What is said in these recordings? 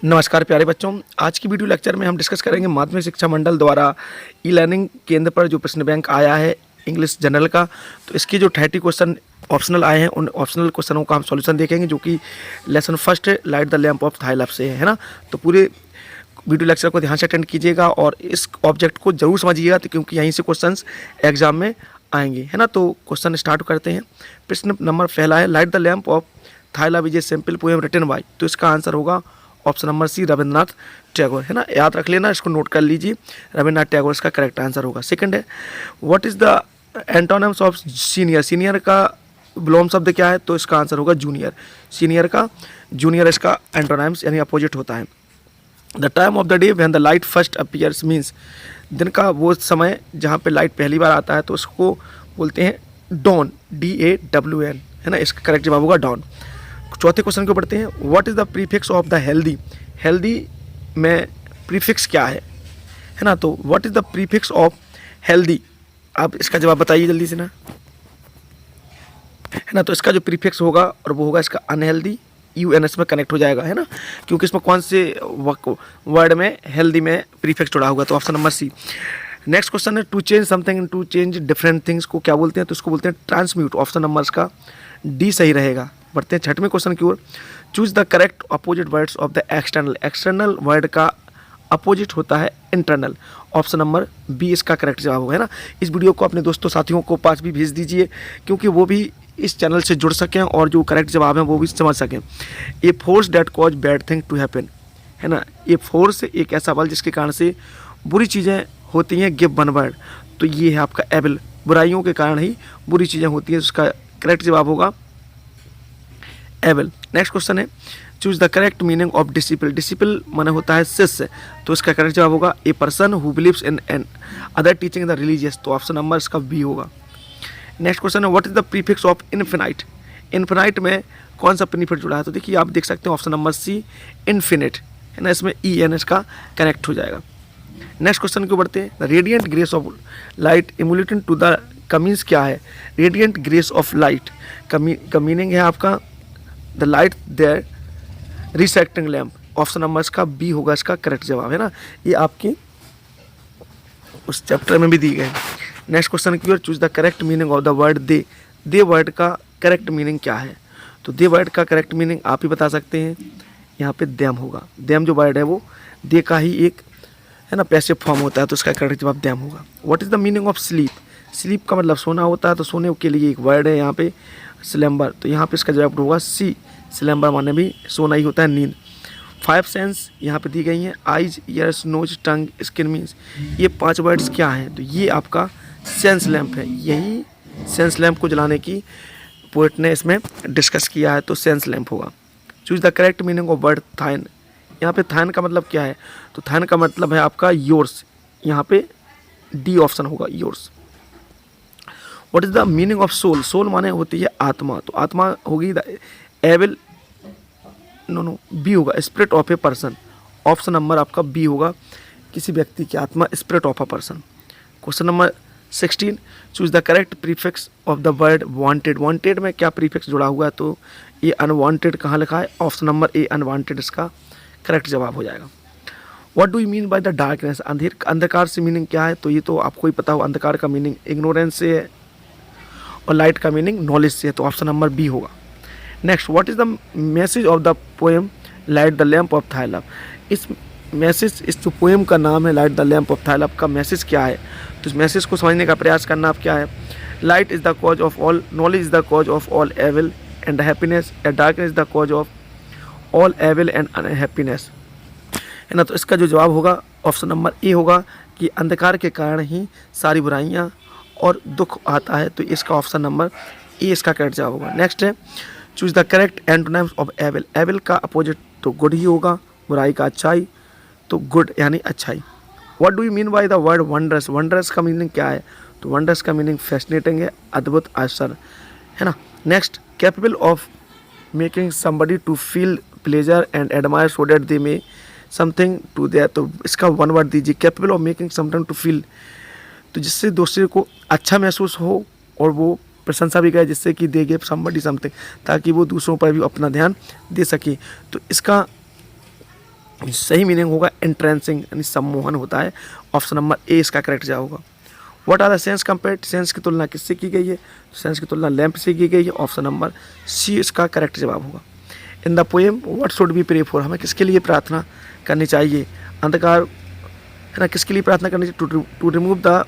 नमस्कार प्यारे बच्चों, आज की वीडियो लेक्चर में हम डिस्कस करेंगे माध्यमिक शिक्षा मंडल द्वारा ई लर्निंग केंद्र पर जो प्रश्न बैंक आया है इंग्लिश जनरल का। तो इसके जो 30 क्वेश्चन ऑप्शनल आए हैं उन ऑप्शनल क्वेश्चनों का हम सॉल्यूशन देखेंगे, जो कि lesson first light the lamp of thy love से है ना। तो पूरे वीडियो लेक्चर को ध्यान से अटेंड कीजिएगा और इस ऑब्जेक्ट को जरूर समझिएगा, तो क्योंकि यहीं से क्वेश्चन एग्जाम में आएंगे, है ना। तो क्वेश्चन स्टार्ट करते हैं। प्रश्न नंबर पहला है, light the lamp of thy love is a simple poem written by. तो इसका आंसर होगा option number C, Rabindranath Tagore, है ना। याद रख लेना, इसको नोट कर लीजिए, रविंद्रनाथ टैगोर इसका करेक्ट आंसर होगा। सेकंड है, what is the antonyms of senior. Senior का विलोम शब्द क्या है? तो इसका आंसर होगा जूनियर। सीनियर का जूनियर इसका एंटोनिम्स यानी अपोजिट होता है। The time of the day when the light first appears means, दिन का वो समय जहाँ पे लाइट पहली बार आता है तो उसको बोलते हैं डॉन, DAWN, है ना। इसका करेक्ट जवाब होगा डॉन। चौथे क्वेश्चन को पढ़ते हैं, what is the prefix of the healthy. Healthy में प्रीफिक्स क्या है ना। तो what is the prefix of healthy, आप इसका जवाब बताइए जल्दी से ना, है ना। तो इसका जो प्रीफिक्स होगा और वो होगा इसका अनहेल्दी, UNS में कनेक्ट हो जाएगा, है ना, क्योंकि इसमें कौन से वर्ड में हेल्दी में प्रीफिक्स जुड़ा होगा। तो option number C. Next question है, to change something to change different things को क्या बोलते हैं? तो इसको बोलते हैं ट्रांसम्यूट। ऑप्शन नंबर इसका डी सही रहेगा। बढ़ते हैं छठवें क्वेश्चन की ओर। Choose the correct opposite words of the external. External word का अपोजिट होता है इंटरनल। ऑप्शन नंबर बी इसका करेक्ट जवाब होगा, है ना। इस वीडियो को अपने दोस्तों साथियों को पास भी भेज दीजिए, क्योंकि वो भी इस चैनल से जुड़ सकें और जो करेक्ट जवाब है वो भी समझ सकें। A force that cause bad thing to happen, है ना। ये फोर्स एक ऐसा बल जिसके कारण से बुरी चीज़ें होती हैं, गिव वन वर्ड। तो ये है आपका एबल, बुराइयों के कारण ही बुरी चीज़ें होती हैं। उसका करेक्ट जवाब होगा एबल। नेक्स्ट क्वेश्चन है, choose the correct meaning of disciple. Disciple माने होता है शिष्य, तो इसका करेक्ट जवाब होगा a person who believes in an other teaching the religious. तो ऑप्शन नंबर इसका बी होगा। नेक्स्ट क्वेश्चन है, what is the prefix of infinite. Infinite में कौन सा प्रीफिक्स जुड़ा है? तो देखिए आप देख सकते हैं ऑप्शन नंबर सी, इन्फिनिट, है ना। इसमें EN का कनेक्ट हो जाएगा। नेक्स्ट क्वेश्चन को बढ़ते हैं, the radiant grace of light emulated to the commons क्या है? रेडियंट ग्रेस ऑफ लाइट का मीनिंग है आपका the light there reflecting lamp. Option number इसका बी होगा इसका करेक्ट जवाब, है ना। ये आपके उस चैप्टर में भी दी गए। नेक्स्ट क्वेश्चन की ओर, choose the correct meaning of the word thee. Thee word का करेक्ट मीनिंग क्या है? तो दे वर्ड का करेक्ट मीनिंग आप ही बता सकते हैं, यहाँ पे देम होगा। देम जो वर्ड है वो दे का ही एक, है ना, पैसिव फॉर्म होता है, तो इसका करेक्ट जवाब देम होगा। What is the meaning of sleep. Sleep का मतलब सोना होता है, तो सोने के लिए एक वर्ड है यहाँ पे स्लम्बर, तो यहाँ पे इसका जवाब होगा सी, स्लम्बर माने भी सोना ही होता है, नींद। 5 सेंस यहाँ पे दी गई हैं, आइज, ईयर्स, नोज, टंग, स्किन, मीन्स। ये 5 वर्ड्स क्या हैं? तो ये आपका सेंस लैम्प है। यही सेंस लैम्प को जलाने की पोएट ने इसमें डिस्कस किया है, तो सेंस लैम्प होगा। Choose the correct meaning of word thine. यहाँ पे थाइन का मतलब क्या है? तो थाइन का मतलब है आपका योर्स, यहाँ पे डी ऑप्शन होगा, yours. What is the meaning of soul. Soul माने होती है आत्मा, तो आत्मा होगी द एबल, नो बी होगा, spirit of a person. Option number आपका बी होगा, किसी व्यक्ति की आत्मा, spirit of a person. Question number 16, choose the correct prefix of the word wanted. Wanted में क्या प्रीफिक्स जुड़ा हुआ है? तो ये अनवांटेड कहाँ लिखा है? ऑप्शन नंबर ए, अनवांटेड इसका करेक्ट जवाब हो जाएगा। What do you mean by the darkness. अंधकार से मीनिंग क्या है? तो ये तो आपको ही पता हो, अंधकार का मीनिंग इग्नोरेंस से है और लाइट का मीनिंग नॉलेज से है, तो ऑप्शन नंबर बी होगा। Next, what is the message of the poem light the lamp of thy love. इस मैसेज, इस जो पोएम का नाम है light the lamp of thy love, का मैसेज क्या है? तो इस मैसेज को समझने का प्रयास करना। आप क्या है? Light is the cause of all, knowledge is the cause of all evil and happiness, and darkness is the cause of all evil and unhappiness, है ना। तो इसका जो जवाब होगा ऑप्शन नंबर ए होगा, कि अंधकार के कारण ही सारी बुराइयाँ और दुख आता है, तो इसका ऑप्शन नंबर ए इसका करेक्ट जवाब होगा। नेक्स्ट है, choose the correct antonyms of evil. Evil का अपोजिट तो गुड ही होगा, बुराई का अच्छाई, तो गुड यानी अच्छाई। What do you mean by the word wondrous. Wondrous का मीनिंग क्या है? तो वंडरस का मीनिंग फैसिनेटिंग है, अद्भुत, आश्चर्य, है ना। Next, capable of making somebody to feel pleasure and admire so that they may something to there. तो इसका वन वर्ड दीजिए, capable of making something to feel, तो जिससे दूसरे को अच्छा महसूस हो और वो प्रशंसा भी करे, जिससे कि दे गिव समबडी समथिंग, ताकि वो दूसरों पर भी अपना ध्यान दे सके। तो इसका सही मीनिंग होगा एंट्रेंसिंग, यानी सम्मोहन होता है। ऑप्शन नंबर ए इसका करेक्ट जवाब होगा। What are the sense compared, sense की तुलना किससे की गई है? सेंस की तुलना लैंप से की गई है। ऑप्शन नंबर सी इसका करेक्ट जवाब होगा। In the poem what should be pray for, हमें किसके लिए प्रार्थना करनी चाहिए? अंधकार, है ना, किसके लिए प्रार्थना करनी चाहिए? To remove the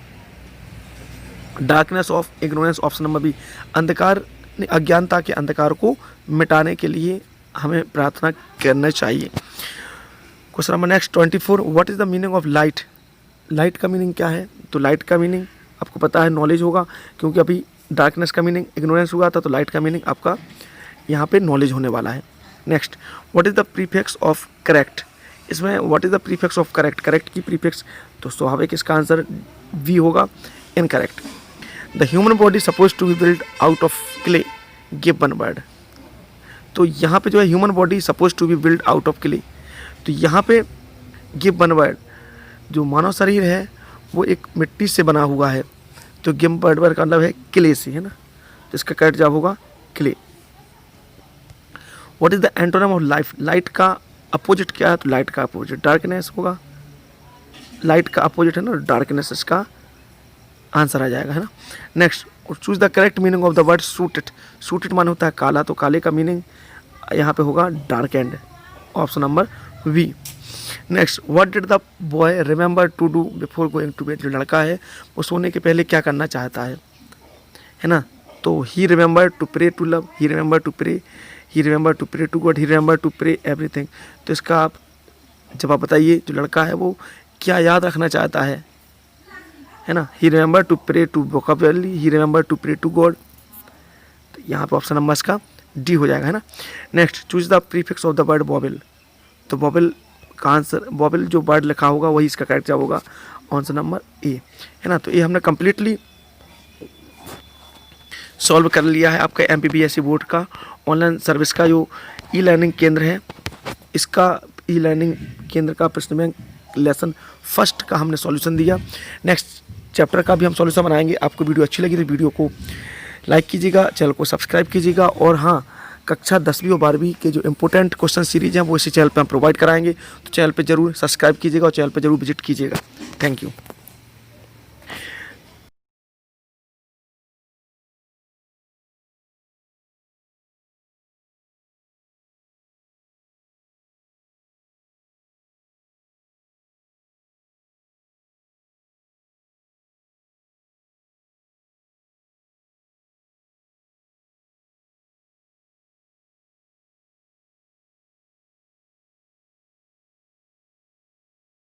darkness of ignorance. Option number B, अंधकार, अज्ञानता के अंधकार को मिटाने के लिए हमें प्रार्थना करना चाहिए। Question number next 24, what is the meaning of light? Light का मीनिंग क्या है? तो लाइट का मीनिंग आपको पता है, नॉलेज होगा, क्योंकि अभी डार्कनेस का मीनिंग इग्नोरेंस हुआ था, तो लाइट का मीनिंग आपका यहाँ पे नॉलेज होने वाला है। Next, what is the prefix of correct? इसमें what is the prefix of correct, correct की प्रीफिक्स, तो स्वाभाविक इसका आंसर वी होगा, incorrect. The human body suppose to be build out of clay, give one word. तो यहाँ पे जो है human body suppose to be build out of clay, तो यहाँ पे गिव वन वर्ड, जो मानव शरीर है वो एक मिट्टी से बना हुआ है, तो गिव वन वर्ड का मतलब है क्ले से, है ना, तो इसका करेक्ट जवाब होगा clay. What is the antonym of life? Light का अपोजिट क्या है? तो लाइट का अपोजिट डार्कनेस होगा। लाइट का अपोजिट है ना डार्कनेस, इसका आंसर आ जाएगा, है ना। Next, choose the correct meaning of the word suited. Suited मान होता है काला, तो काले का मीनिंग यहाँ पे होगा dark end. Option number V. Next, what did the boy remember to do before going to bed? जो लड़का है वो सोने के पहले क्या करना चाहता है ना, तो he remember to pray to love, he remember to pray, he remember to pray to God, he remember to pray everything. तो इसका आप जवाब बताइए, जो लड़का है वो क्या याद रखना चाहता है ना। He remember to pray to vocabulary, he remember to pray to God, तो यहाँ पे ऑप्शन नंबर इसका डी हो जाएगा, है ना। Next, choose the prefix of the word bobble. तो बॉबिल का आंसर, बॉबिल जो वर्ड लिखा होगा वही इसका करेक्ट जवाब होगा, आंसर नंबर ए, है ना। तो ये हमने कंप्लीटली सॉल्व कर लिया है आपका MPPSC बोर्ड का ऑनलाइन सर्विस का जो ई लर्निंग केंद्र है, इसका ई लर्निंग केंद्र का प्रश्न बैंक लेसन फर्स्ट का हमने सॉल्यूशन दिया। नेक्स्ट चैप्टर का भी हम सॉल्यूशन बनाएंगे। आपको वीडियो अच्छी लगी तो वीडियो को लाइक कीजिएगा, चैनल को सब्सक्राइब कीजिएगा, और हाँ, कक्षा 10वीं और 12वीं के जो इंपॉर्टेंट क्वेश्चन सीरीज हैं वो इसी चैनल पे हम प्रोवाइड कराएंगे, तो चैनल पे जरूर सब्सक्राइब कीजिएगा और चैनल पे जरूर विजिट कीजिएगा। Thank you.